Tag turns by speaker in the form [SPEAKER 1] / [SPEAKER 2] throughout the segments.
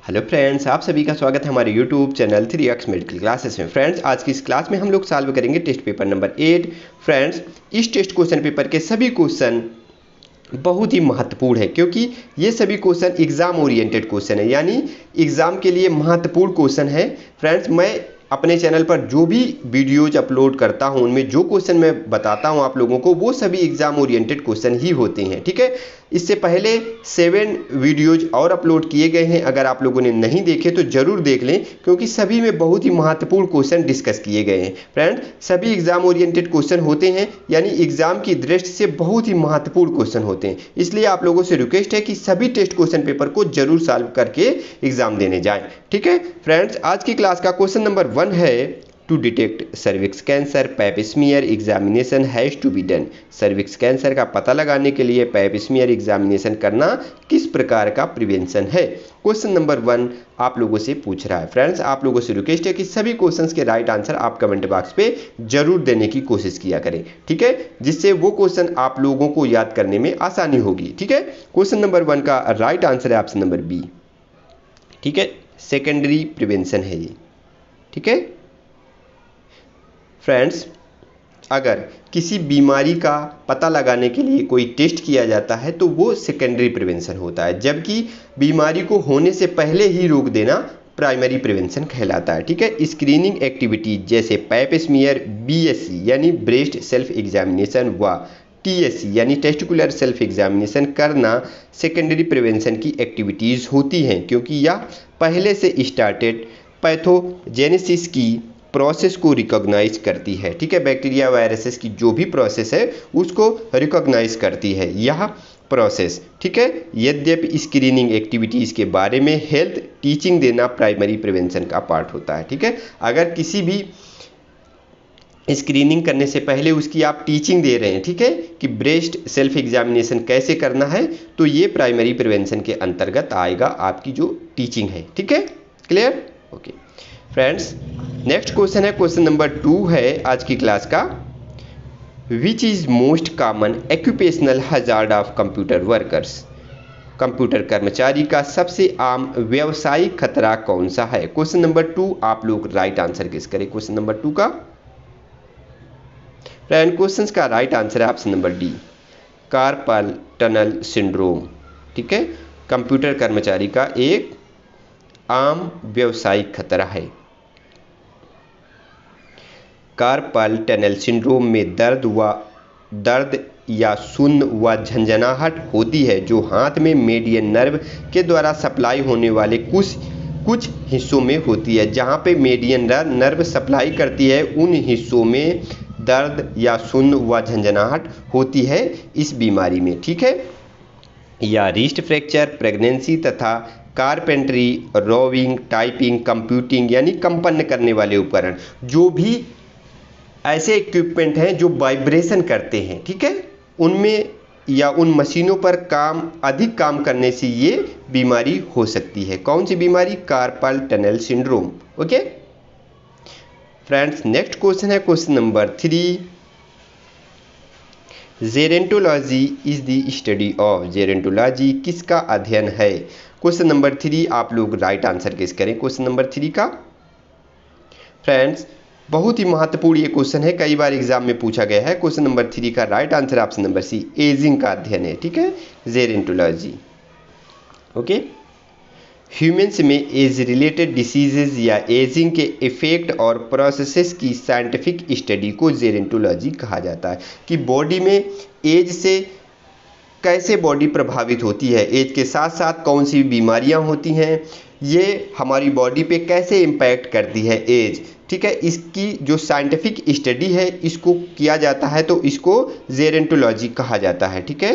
[SPEAKER 1] Hello friends, आप सभी का स्वागत है हमारे YouTube channel 3x medical classes में। फ्रेंड्स, आज की इस क्लास में हम लोग सॉल्व करेंगे टेस्ट पेपर नंबर 8। फ्रेंड्स, इस टेस्ट क्वेश्चन पेपर के सभी क्वेश्चन बहुत ही महत्वपूर्ण है क्योंकि ये सभी क्वेश्चन एग्जाम ओरिएंटेड क्वेश्चन है, यानी एग्जाम के लिए महत्वपूर्ण क्वेश्चन है। फ्रेंड्स, मैं अपने चैनल पर जो भी वीडियोज अपलोड करता हूं उनमें जो क्वेश्चन मैं बताता हूं आप लोगों को वो सभी एग्जाम ओरिएंटेड क्वेश्चन ही होते हैं। ठीक है, इससे पहले 7 वीडियोज और अपलोड किए गए हैं, अगर आप लोगों ने नहीं देखे तो जरूर देख लें क्योंकि सभी में बहुत ही महत्वपूर्ण क्वेश्चन डिस्कस किए गए हैं। फ्रेंड, सभी एग्जाम ओरिएंटेड क्वेश्चन होते हैं, यानी एग्जाम की दृष्टि से बहुत ही महत्वपूर्ण क्वेश्चन होते हैं। इसलिए आप लोगों से रिक्वेस्ट है कि सभी टेस्ट क्वेश्चन पेपर को जरूर सॉल्व करके एग्जाम देने जाएं। ठीक है फ्रेंड्स, आज की क्लास का क्वेश्चन नंबर 1 है to detect cervix cancer pap smear examination has to be done. Cervix cancer का पता लगाने के लिए पैप स्मीयर एग्जामिनेशन करना किस प्रकार का प्रिवेंशन है। क्वेश्चन नंबर 1 आप लोगों से पूछ रहा है। फ्रेंड्स, आप लोगों से रिक्वेस्ट है कि सभी क्वेश्चंस के राइट आंसर आप कमेंट बॉक्स पे जरूर देने की कोशिश किया करें। ठीक है, जिससे वो क्वेश्चन आप लोगों को याद करने में आसानी होगी। ठीक है, क्वेश्चन नंबर 1 का राइट आंसर है ऑप्शन नंबर बी। ठीक है, सेकेंडरी प्रिवेंशन है ये। ठीक है फ्रेंड्स, अगर किसी बीमारी का पता लगाने के लिए कोई टेस्ट किया जाता है तो वो सेकेंडरी प्रिवेंशन होता है, जबकि बीमारी को होने से पहले ही रोक देना प्राइमरी प्रिवेंशन कहलाता है। ठीक है, स्क्रीनिंग एक्टिविटीज जैसे पैप स्मीयर, बीएससी यानी ब्रेस्ट सेल्फ एग्जामिनेशन व टीएससी यानी टेस्टिकुलर सेल्फ एग्जामिनेशन करना सेकेंडरी प्रिवेंशन की एक्टिविटीज़ होती हैं, क्योंकि यह पहले से स्टार्टेड पैथोजेनेसिस की प्रोसेस को रिकॉग्नाइज करती है। ठीक है, बैक्टीरिया वायरसेस की जो भी प्रोसेस है उसको रिकॉग्नाइज करती है यह प्रोसेस। ठीक है, यद्यपि स्क्रीनिंग एक्टिविटीज़ के बारे में हेल्थ टीचिंग देना प्राइमरी प्रिवेंशन का पार्ट होता है। ठीक है, अगर किसी भी स्क्रीनिंग करने से पहले उसकी आप टीचिंग दे रहे हैं, ठीक है, कि ब्रेस्ट सेल्फ एग्जामिनेशन कैसे करना है, तो ये प्राइमरी प्रिवेंशन के अंतर्गत आएगा आपकी जो टीचिंग है। ठीक है, clear? Okay friends, next question है, क्वेश्चन नंबर 2 है आज की क्लास का। Which is most common occupational hazard of computer workers. Computer कर्मचारी का सबसे आम व्यावसायिक खतरा कौन सा है। क्वेश्चन नंबर 2 आप लोग राइट आंसर गेस करें क्वेश्चन नंबर 2 का। फ्रेंड, क्वेश्चन का राइट आंसर है option number D, carpel tunnel syndrome. ठीक है, कंप्यूटर कर्मचारी का एक आम व्यावसायिक खतरा है। कार्पल टनल सिंड्रोम में दर्द या शून्य व झंझनाहट होती है जो हाथ में मेडियन नर्व के द्वारा सप्लाई होने वाले कुछ हिस्सों में होती है। जहाँ पे मेडियन नर्व सप्लाई करती है उन हिस्सों में दर्द या शून्य व झंझनाहट होती है इस बीमारी में। ठीक है, या रिस्ट फ्रैक्चर, प्रेगनेंसी तथा कारपेंट्री, रोविंग, टाइपिंग, कंप्यूटिंग यानी कंपन करने वाले उपकरण, जो भी ऐसे इक्विपमेंट हैं जो वाइब्रेशन करते हैं, ठीक है, उनमें या उन मशीनों पर अधिक काम करने से ये बीमारी हो सकती है। कौन सी बीमारी? Carpal tunnel syndrome. Okay friends, next question है question number 3। Gerontology is the study of. Gerontology किसका अध्ययन है। क्वेश्चन नंबर 3 आप लोग राइट आंसर गेस करें क्वेश्चन नंबर 3 का। फ्रेंड्स, बहुत ही महत्वपूर्ण ये क्वेश्चन है, कई बार एग्जाम में पूछा गया है। क्वेश्चन नंबर 3 का right answer option number C, ageing का अध्ययन है। ठीक है, जेरेंटोलॉजी। ओके, ह्यूमन्स में एज रिलेटेड डिसीजेज या एजिंग के इफेक्ट और प्रोसेसेस की साइंटिफिक स्टडी को जेरेंटोलॉजी कहा जाता है, कि बॉडी में एज से कैसे बॉडी प्रभावित होती है, एज के साथ साथ कौन सी बीमारियां होती हैं, ये हमारी बॉडी पे कैसे इम्पैक्ट करती है एज। ठीक है, इसकी जो साइंटिफिक स्टडी है इसको किया जाता है, तो इसको जेरेंटोलॉजी कहा जाता है। ठीक है,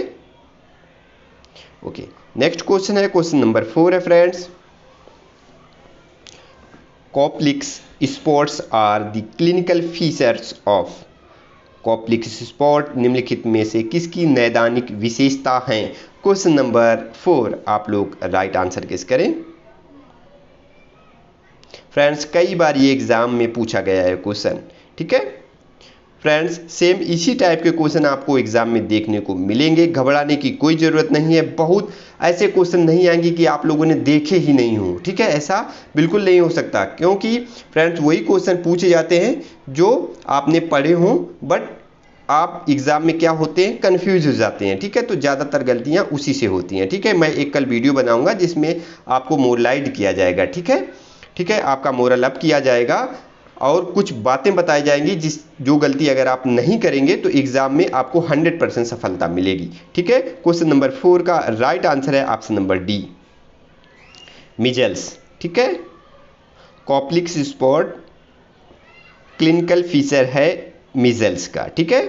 [SPEAKER 1] ओके नेक्स्ट क्वेश्चन है क्वेश्चन नंबर 4 है friends. Koplik's spots are the clinical features of. Koplik's spot निम्नलिखित में से किसकी नैदानिक विशेषता हैं। क्वेश्चन नंबर 4 आप लोग राइट आंसर गेस करें। फ्रेंड्स, कई बार ये एग्जाम में पूछा गया है क्वेश्चन। ठीक है, फ्रेंड्स सेम इसी टाइप के क्वेश्चन आपको एग्जाम में देखने को मिलेंगे, घबराने की कोई ज़रूरत नहीं है। बहुत ऐसे क्वेश्चन नहीं आएंगे कि आप लोगों ने देखे ही नहीं हो, ठीक है, ऐसा बिल्कुल नहीं हो सकता, क्योंकि फ्रेंड्स वही क्वेश्चन पूछे जाते हैं जो आपने पढ़े हों, बट आप एग्ज़ाम में क्या होते हैं, कंफ्यूज हो जाते हैं, ठीक है। तो ज़्यादातर गलतियाँ उसी से होती हैं, ठीक है। मैं एक कल वीडियो बनाऊंगा जिसमें आपको मोरलाइज किया जाएगा, ठीक है, ठीक है, आपका मोरल अप किया जाएगा और कुछ बातें बताई जाएंगी जो गलती अगर आप नहीं करेंगे तो एग्जाम में आपको 100% सफलता मिलेगी, ठीक है। क्वेश्चन नंबर 4 का राइट आंसर है ऑप्शन नंबर डी, मिजल्स, ठीक है। कॉप्लिक्स स्पॉट क्लिनिकल फीचर है मिजल्स का, ठीक है।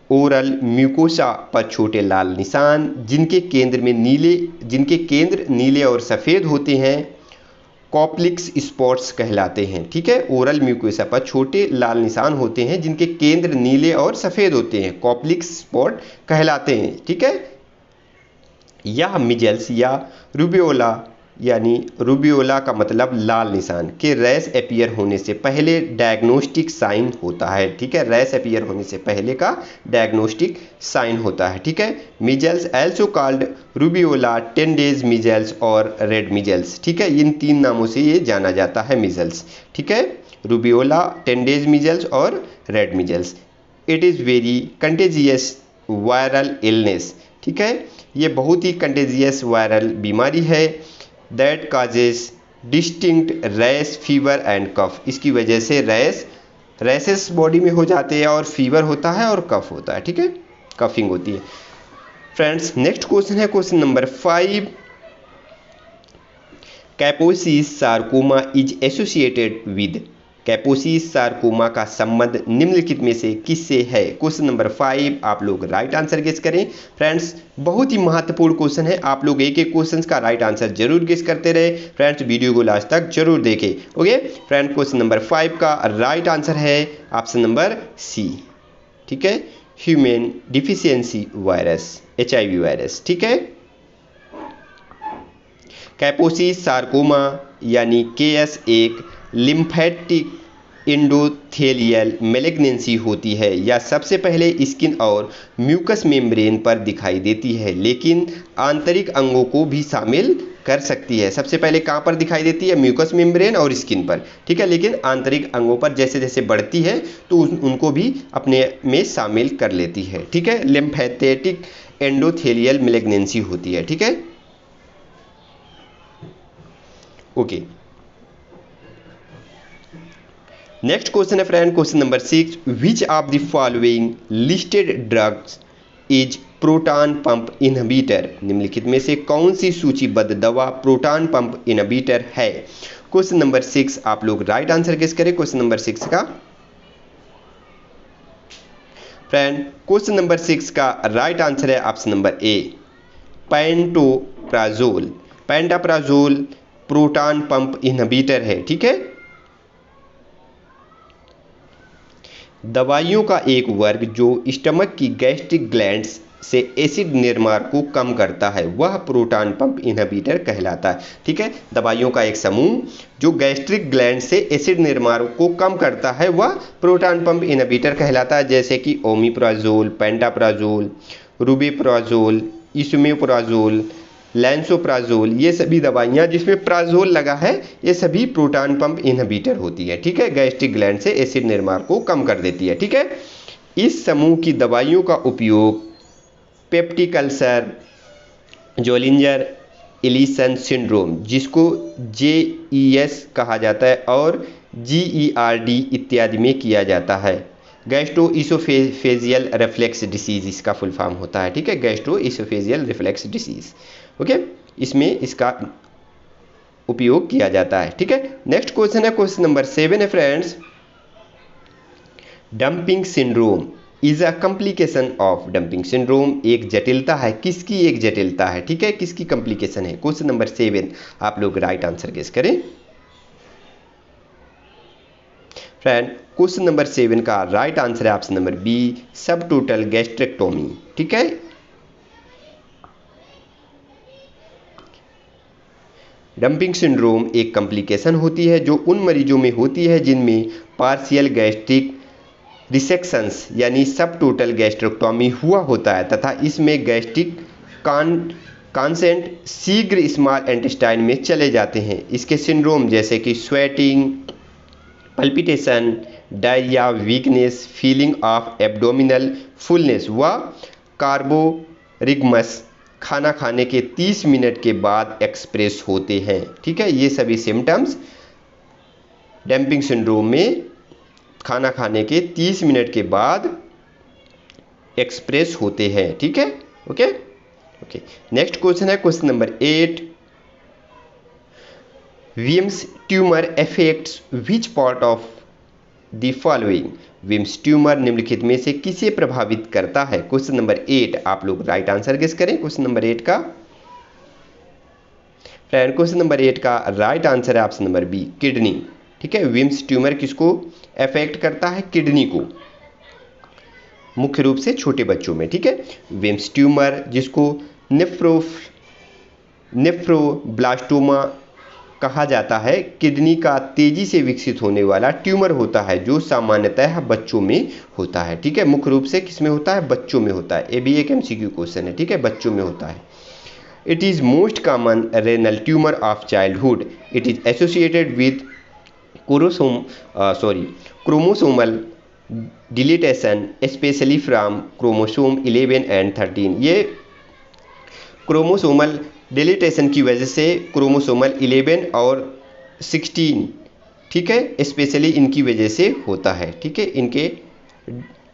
[SPEAKER 1] ओरल म्यूकोसा पर छोटे लाल निशान जिनके केंद्र नीले और सफ़ेद होते हैं कॉप्लिक्स स्पॉट्स कहलाते हैं, ठीक है। ओरल म्यूकोसा पर छोटे लाल निशान होते हैं जिनके केंद्र नीले और सफ़ेद होते हैं, कॉप्लिक्स स्पॉट कहलाते हैं, ठीक है। यह मिजल्स या रूबियोला यानी रूबियोला का मतलब लाल निशान के रैश अपीयर होने से पहले डायग्नोस्टिक साइन होता है, ठीक है। रैश अपीयर होने से पहले का डायग्नोस्टिक साइन होता है, ठीक है। Measles also called rubeola, 10 days measles और रेड मिजल्स, ठीक है। इन 3 नामों से ये जाना जाता है मिजल्स, ठीक है। रूबियोला, 10 डेज मिजल्स और red measles. It is very contagious viral illness, ठीक है। ये बहुत ही कंटेजियस वायरल बीमारी है that causes distinct rash, fever and cough. इसकी वजह से रैशेस बॉडी में हो जाते हैं और फीवर होता है और कफ होता है, ठीक है, कफिंग होती है। फ्रेंड्स नेक्स्ट क्वेश्चन है question number 5, कैपोसिस sarcoma is associated with. कैपोसिस sarcoma का संबंध निम्नलिखित में से किससे है। क्वेश्चन नंबर 5 आप लोग राइट आंसर गेस करें। फ्रेंड्स बहुत ही महत्वपूर्ण क्वेश्चन है, आप लोग एक एक क्वेश्चन का राइट आंसर जरूर गेस करते रहे। फ्रेंड्स वीडियो को लास्ट तक जरूर देखें, ओके। फ्रेंड क्वेश्चन नंबर 5 का राइट आंसर है ऑप्शन नंबर सी, ठीक है, human deficiency virus, HIV virus, ठीक है। कैपोसिस सार्कोमा यानी KS एक लिम्फेटिक एंडोथेलियल मैलिग्नेंसी होती है। यह सबसे पहले स्किन और म्यूकस मेम्ब्रेन पर दिखाई देती है, लेकिन आंतरिक अंगों को भी शामिल कर सकती है। सबसे पहले कहाँ पर दिखाई देती है, म्यूकस मेम्ब्रेन और स्किन पर, ठीक है, लेकिन आंतरिक अंगों पर जैसे जैसे बढ़ती है तो उनको भी अपने में शामिल कर लेती है, ठीक है। लिम्फेटिक एंडोथेलियल मैलिग्नेंसी होती है, ठीक है, ओके। नेक्स्ट क्वेश्चन है friend question number 6, which of the following listed drugs is proton pump inhibitor. निम्नलिखित में से कौन सी सूचीबद्ध दवा प्रोटॉन पंप इनहिबिटर है। क्वेश्चन नंबर 6 आप लोग राइट आंसर गेस करें क्वेश्चन नंबर 6 का। फ्रेंड क्वेश्चन नंबर 6 का राइट आंसर है option number A, pantoprazole. Pantoprazole proton pump inhibitor है, ठीक है। दवाइयों का एक वर्ग जो स्टमक की गैस्ट्रिक ग्लैंड्स से एसिड निर्माण को कम करता है वह प्रोटॉन पंप इनहिबिटर कहलाता है, ठीक है। दवाइयों का एक समूह जो गैस्ट्रिक ग्लैंड से एसिड निर्माण को कम करता है वह प्रोटॉन पंप इनहिबिटर कहलाता है, जैसे कि ओमिप्राजोल, पेंटाप्राजोल, रूबिप्राजोल, इसोमेप्राजोल, लैंसोप्राजोल, ये सभी दवाइयाँ जिसमें प्राजोल लगा है ये सभी प्रोटॉन पंप इनहिबिटर होती है, ठीक है। गैस्ट्रिक ग्लैंड से एसिड निर्माण को कम कर देती है, ठीक है। इस समूह की दवाइयों का उपयोग पेप्टिक अल्सर, जोलिंजर एलिसन सिंड्रोम जिसको JES कहा जाता है और GERD इत्यादि में किया जाता है। गैस्ट्रोइसोफेजियल रिफ्लेक्स डिसीज इसका फुल फॉर्म होता है, ठीक है, गैस्ट्रोइसोफेजियल रिफ्लेक्स डिसीज, ओके, इसमें इसका उपयोग किया जाता है, ठीक है। नेक्स्ट क्वेश्चन है क्वेश्चन नंबर 7 है friends, dumping syndrome is a complication of. Dumping syndrome एक जटिलता है, किसकी एक जटिलता है, ठीक है, किसकी कॉम्प्लिकेशन है। क्वेश्चन नंबर 7 आप लोग राइट आंसर गेस करें। फ्रेंड क्वेश्चन नंबर 7 का राइट आंसर है ऑप्शन नंबर बी, सब टोटल गैस्ट्रेक्टोमी, ठीक है। डंपिंग सिंड्रोम एक कॉम्प्लिकेशन होती है जो उन मरीजों में होती है जिनमें पार्शियल गैस्ट्रिक रिसेक्शंस यानी सब टोटल गैस्ट्रोक्टॉमी हुआ होता है तथा इसमें गैस्ट्रिक कंसेंट शीघ्र स्मॉल इंटेस्टाइन में चले जाते हैं। इसके सिंड्रोम जैसे कि sweating, palpitation, diarrhoea, weakness, feeling of abdominal fullness व कार्बोरिग्मस खाना खाने के 30 मिनट के बाद एक्सप्रेस होते हैं। ठीक है, ये सभी सिम्टम्स डंपिंग सिंड्रोम में खाना खाने के 30 मिनट के बाद एक्सप्रेस होते हैं। ठीक है, ओके। नेक्स्ट क्वेश्चन है question number 8। Wilms tumour affects which part of the following. Wilms tumour निम्नलिखित में से किसे प्रभावित करता है। क्वेश्चन नंबर 8, आप लोग राइट आंसर गेस करें क्वेश्चन नंबर 8 का। फ्रेंड, क्वेश्चन नंबर 8 का राइट आंसर है ऑप्शन नंबर बी, किडनी। ठीक है, विम्स ट्यूमर किसको अफेक्ट करता है? किडनी को, मुख्य रूप से छोटे बच्चों में। ठीक है, विम्स ट्यूमर जिसको नेफ्रोब्लास्टोमा कहा जाता है, किडनी का तेजी से विकसित होने वाला ट्यूमर होता है जो सामान्यतः बच्चों में होता है। ठीक है, मुख्य रूप से किसमें होता है? बच्चों में होता है। ये भी एक एमसीक्यू क्वेश्चन है। ठीक है, बच्चों में होता है। It is most common renal tumour of childhood. It is associated with chromosomal deletion specially from chromosome 11 and 13। ये क्रोमोसोमल डिलीटेशन की वजह से क्रोमोसोमल 11 और 16, ठीक है, स्पेशली इनकी वजह से होता है। ठीक है, इनके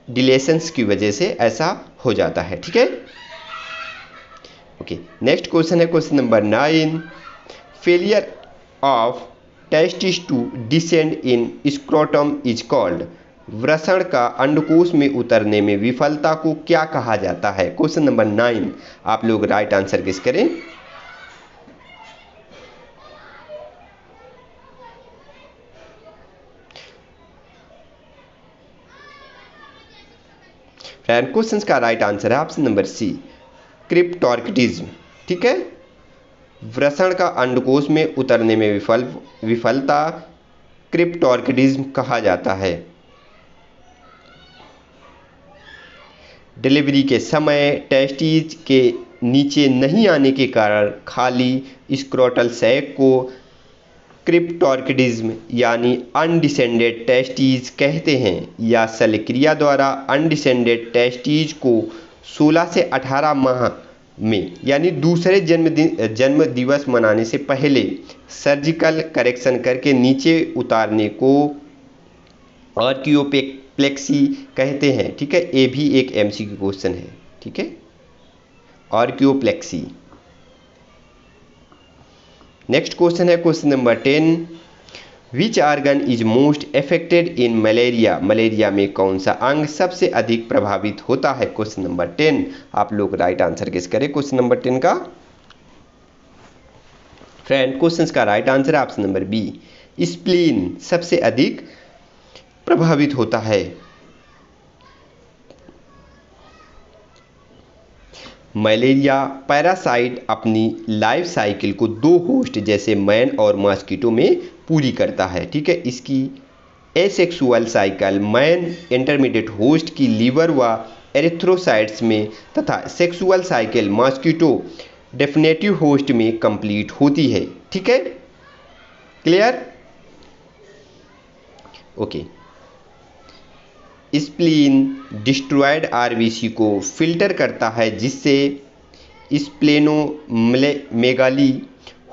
[SPEAKER 1] डिलेशंस की वजह से ऐसा हो जाता है। ठीक है, ओके। नेक्स्ट क्वेश्चन है question number 9। Failure of testis to descend in scrotum is called. वृषण का अंडकोश में उतरने में विफलता को क्या कहा जाता है? क्वेश्चन नंबर 9, आप लोग राइट आंसर गेस करें। फ्रेंड, क्वेश्चन का राइट आंसर है ऑप्शन नंबर सी, क्रिप्टोर्किडिज्म। ठीक है, वृषण का अंडकोश में उतरने में विफलता क्रिप्टोर्किडिज्म कहा जाता है। डिलीवरी के समय टेस्टिस के नीचे नहीं आने के कारण खाली स्क्रोटल सैक को क्रिप्टोर्किडिज्म यानी अनडिसेंडेड टेस्टिस कहते हैं, या शल्यक्रिया द्वारा अनडिसेंडेड टेस्टिस को 16 से 18 माह में यानी दूसरे जन्म दिवस मनाने से पहले सर्जिकल करेक्शन करके नीचे उतारने को आर्कियोप्लेक्सी कहते हैं। ठीक है, ये भी एक एमसीक्यू क्वेश्चन है। ठीक है, आर्कियोप्लेक्सी। नेक्स्ट क्वेश्चन है question number 10। Which organ is most affected in malaria. Malaria में कौन सा अंग सबसे अधिक प्रभावित होता है? क्वेश्चन नंबर 10, आप लोग राइट आंसर गेस करें क्वेश्चन नंबर 10 का। फ्रेंड, क्वेश्चन का राइट आंसर है ऑप्शन नंबर बी, स्प्लीन सबसे अधिक प्रभावित होता है। मलेरिया पैरासाइट अपनी लाइफ साइकिल को 2 होस्ट जैसे मैन और मॉस्किटो में पूरी करता है। ठीक है, इसकी asexual cycle man intermediate host की लीवर व एरिथ्रोसाइट्स में तथा sexual cycle mosquito definitive host में कंप्लीट होती है। ठीक है, clear? Okay. Spleen destroyed RBC को फिल्टर करता है जिससे स्प्लेनोमेगाली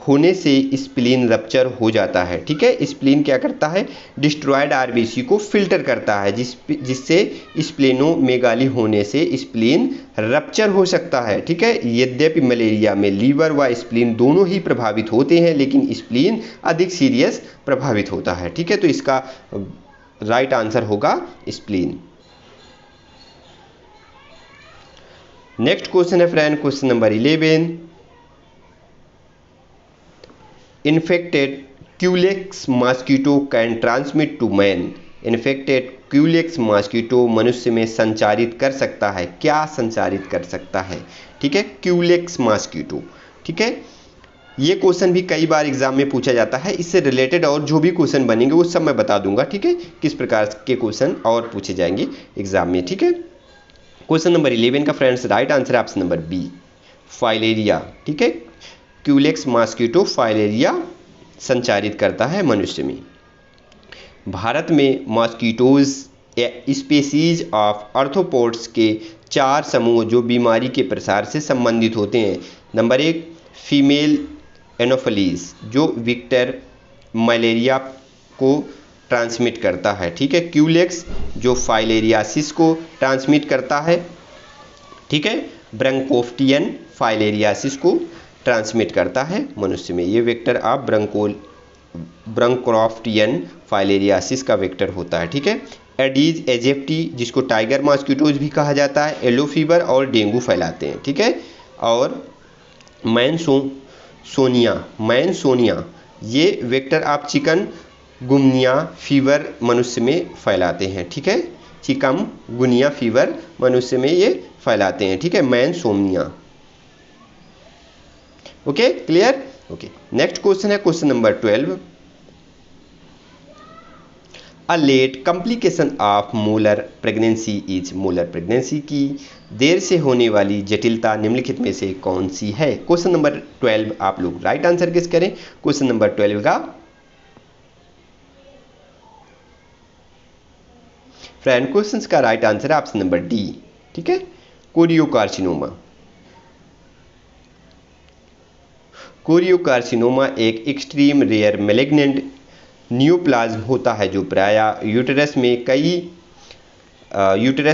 [SPEAKER 1] होने से स्प्लीन रप्चर हो जाता है। ठीक है, स्प्लीन क्या करता है? डिस्ट्रॉयड आरबीसी को फिल्टर करता है जिससे स्प्लेनोमेगाली होने से स्प्लीन रप्चर हो सकता है। ठीक है, यद्यपि मलेरिया में लीवर व स्प्लीन दोनों ही प्रभावित होते हैं लेकिन स्प्लीन अधिक सीरियस प्रभावित होता है। ठीक है, तो इसका राइट आंसर होगा स्प्लीन। नेक्स्ट क्वेश्चन है friend question number 11। Infected Culex mosquito can transmit to man. Infected Culex mosquito मनुष्य में संचारित कर सकता है। क्या संचारित कर सकता है? ठीक है, क्यूलेक्स मॉस्किटो। ठीक है, ये क्वेश्चन भी कई बार एग्जाम में पूछा जाता है, इससे रिलेटेड और जो भी क्वेश्चन बनेंगे वो सब मैं बता दूंगा, ठीक है, किस प्रकार के क्वेश्चन और पूछे जाएंगे एग्जाम में, ठीक है। क्वेश्चन नंबर 11 का फ्रेंड्स राइट आंसर है ऑप्शन नंबर बी, फाइलेरिया, ठीक है। क्यूलेक्स मॉस्किटो फाइलेरिया संचारित करता है मनुष्य में। भारत में मॉस्किटोज स्पीसीज ऑफ आर्थ्रोपोड्स के 4 समूह जो बीमारी के प्रसार से संबंधित होते हैं। नंबर 1 फीमेल एनोफिलीज जो विक्टर मलेरिया को ट्रांसमिट करता है, ठीक है। क्यूलेक्स जो फाइलेरियासिस को ट्रांसमिट करता है, ठीक है। ब्रंकोफ्टियन फाइलेरियासिस को ट्रांसमिट करता है मनुष्य में। ये वेक्टर आप ब्रंकोफ्टियन फाइलेरियासिस का वेक्टर होता है, ठीक है। एडीज एजेप्टी जिसको टाइगर मॉस्किटोज भी कहा जाता है, येलो फीवर और डेंगू फैलाते हैं, ठीक है। और मैनसोनिया ये वेक्टर आप चिकन गुनिया फीवर मनुष्य में फैलाते हैं, ठीक है। चिकन गुनिया फीवर मनुष्य में ये फैलाते हैं, ठीक है, Mansonia. Okay, clear. Okay, next question है question number 12। A late complication of molar pregnancy is, molar pregnancy की देर से होने वाली जटिलता निम्नलिखित में से कौन सी है। क्वेश्चन नंबर 12 आप लोग राइट आंसर गेस करें। क्वेश्चन नंबर 12 का फ्रेंड क्वेश्चन का राइट आंसर है ऑप्शन नंबर डी, ठीक है, कोरियोकार्सिनोमा। कोरियोकार्सिनोमा एक एक्सट्रीम रेयर मैलिग्नेंट न्यूप्लाज्म होता है जो प्रायः यूटेरस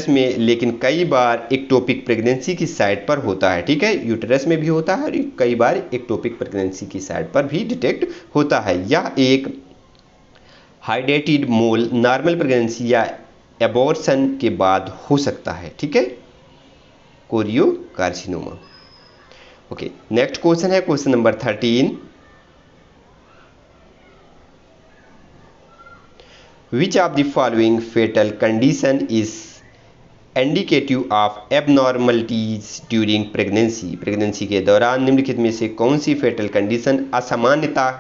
[SPEAKER 1] में लेकिन कई बार एक्टोपिक प्रेगनेंसी की साइट पर होता है, ठीक है। यूटेरस में भी होता है और कई बार एक्टोपिक प्रेगनेंसी की साइट पर भी डिटेक्ट होता है। यह एक हाइडेटेड मोल नॉर्मल प्रेगनेंसी या एबॉर्शन के बाद हो सकता है, ठीक है, कोरियोकार्सिनोमा। ओके, नेक्स्ट क्वेश्चन है question number 13। Which of the following fatal condition is indicative of abnormalities during pregnancy? Pregnancy के दौरान निम्नलिखित में से कौन सी फेटल कंडीशन असामान्यता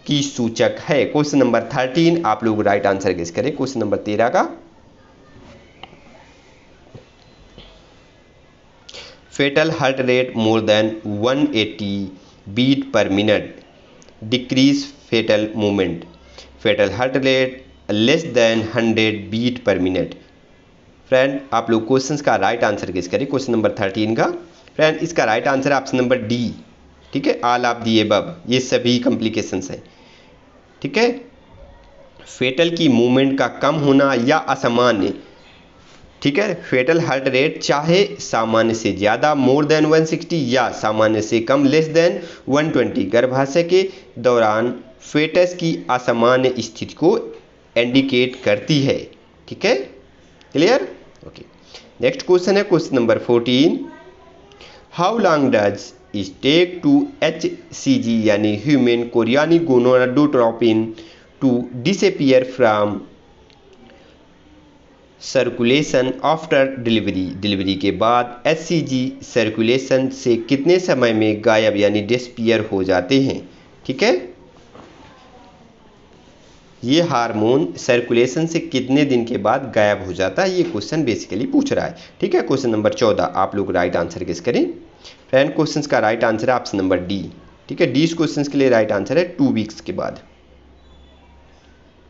[SPEAKER 1] की सूचक है। क्वेश्चन नंबर 13 आप लोग राइट आंसर गेस करें। क्वेश्चन नंबर 13 का fetal heart rate more than 180 beat per minute, decrease fetal movement, fetal heart rate less than 100 beat per minute. Friend आप लोग क्वेश्चंस का राइट आंसर गेस करें। Question number 13 का friend इसका right answer option number D, ठीक है, all of the above, ये सभी कॉम्प्लिकेशंस हैं, ठीक है। फेटल की मूवमेंट का कम होना या असामान्य, ठीक है, फेटल हार्ट रेट चाहे सामान्य से ज़्यादा मोर देन 160 या सामान्य से कम लेस देन 120 गर्भाशय के दौरान फेटस की असामान्य स्थिति को इंडिकेट करती है, ठीक है, क्लियर। ओके, नेक्स्ट क्वेश्चन है question number 14। How long does it take to HCG यानी human chorionic gonadotropin to disappear from circulation after delivery, delivery के बाद HCG सर्कुलेशन से कितने समय में गायब यानी डिसअपियर हो जाते हैं, ठीक है। ये हार्मोन सर्कुलेशन से कितने दिन के बाद गायब हो जाता है, ये क्वेश्चन बेसिकली पूछ रहा है, ठीक है। क्वेश्चन नंबर 14 आप लोग राइट आंसर गेस करें। फ्रेंड क्वेश्चन का राइट आंसर है ऑप्शन नंबर डी, ठीक है, डी क्वेश्चन के लिए राइट आंसर है 2 वीक्स के बाद।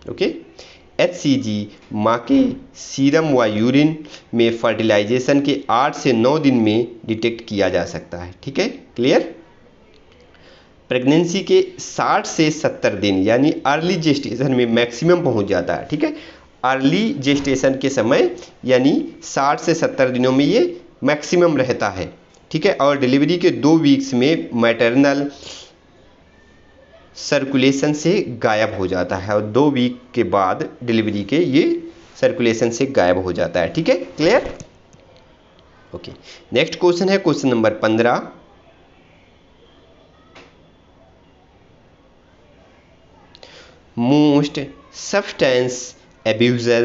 [SPEAKER 1] ओके, HCG माँ के सीरम व यूरिन में फर्टिलाइजेशन के 8 से 9 दिन में डिटेक्ट किया जा सकता है, ठीक है, क्लियर। प्रेगनेंसी के 60 से 70 दिन यानी अर्ली जेस्टेशन में मैक्सिमम पहुंच जाता है, ठीक है। अर्ली जेस्टेशन के समय यानी 60 से 70 दिनों में ये मैक्सिमम रहता है, ठीक है। और डिलीवरी के 2 वीक्स में मैटरनल सर्कुलेशन से गायब हो जाता है और 2 वीक के बाद डिलीवरी के ये सर्कुलेशन से गायब हो जाता है, ठीक है, क्लियर। ओके, नेक्स्ट क्वेश्चन है question number 15। Most substance abuser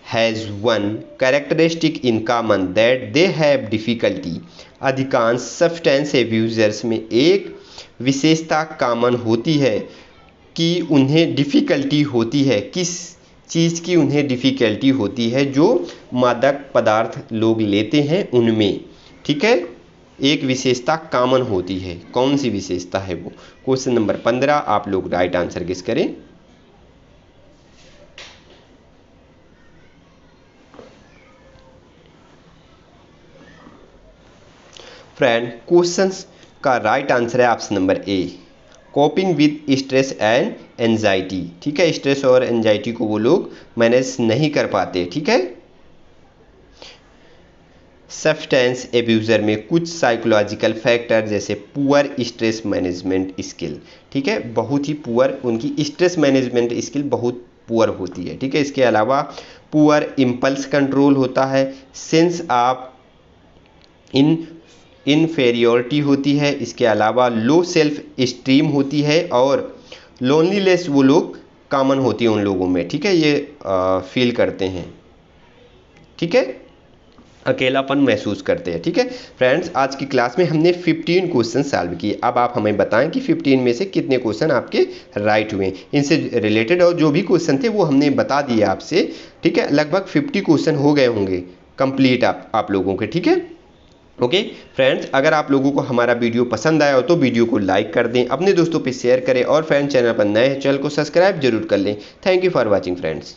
[SPEAKER 1] has one characteristic in common that they have difficulty। अधिकांश सब्सटेंस एब्यूजर्स में एक विशेषता कॉमन होती है कि उन्हें डिफ़िकल्टी होती है, किस चीज़ की उन्हें डिफ़िकल्टी होती है, जो मादक पदार्थ लोग लेते हैं उनमें, ठीक है। एक विशेषता कॉमन होती है, कौन सी विशेषता है वो? क्वेश्चन नंबर 15 आप लोग राइट आंसर गेस करें। फ्रेंड, क्वेश्चंस का राइट आंसर है option number A, coping with stress and anxiety, ठीक है। स्ट्रेस और एंजाइटी को वो लोग मैनेज नहीं कर पाते, ठीक है। सब्सटेंस एब्यूज़र में कुछ साइकोलॉजिकल फैक्टर जैसे पुअर स्ट्रेस मैनेजमेंट स्किल, ठीक है, बहुत ही पुअर, उनकी स्ट्रेस मैनेजमेंट स्किल बहुत पुअर होती है, ठीक है। इसके अलावा पुअर इम्पल्स कंट्रोल होता है, सेंस ऑफ इनफेरियोरिटी होती है, इसके अलावा लो सेल्फ स्टीम होती है, और लोनलीनेस वो लोग कॉमन होती है उन लोगों में, ठीक है, ये फील करते हैं, ठीक है, अकेलापन महसूस करते हैं, ठीक है। फ्रेंड्स, आज की क्लास में हमने 15 क्वेश्चन सॉल्व किए। अब आप हमें बताएं कि 15 में से कितने क्वेश्चन आपके राइट हुए। इनसे रिलेटेड और जो भी क्वेश्चन थे वो हमने बता दिए आपसे, ठीक है। लगभग 50 क्वेश्चन हो गए होंगे कंप्लीट आप लोगों के, ठीक है। ओके फ्रेंड्स, अगर आप लोगों को हमारा वीडियो पसंद आया हो तो वीडियो को लाइक कर दें, अपने दोस्तों पे शेयर करें, और फ्रेंड्स चैनल पर नए हैं चैनल को सब्सक्राइब जरूर कर लें। Thank you for watching friends.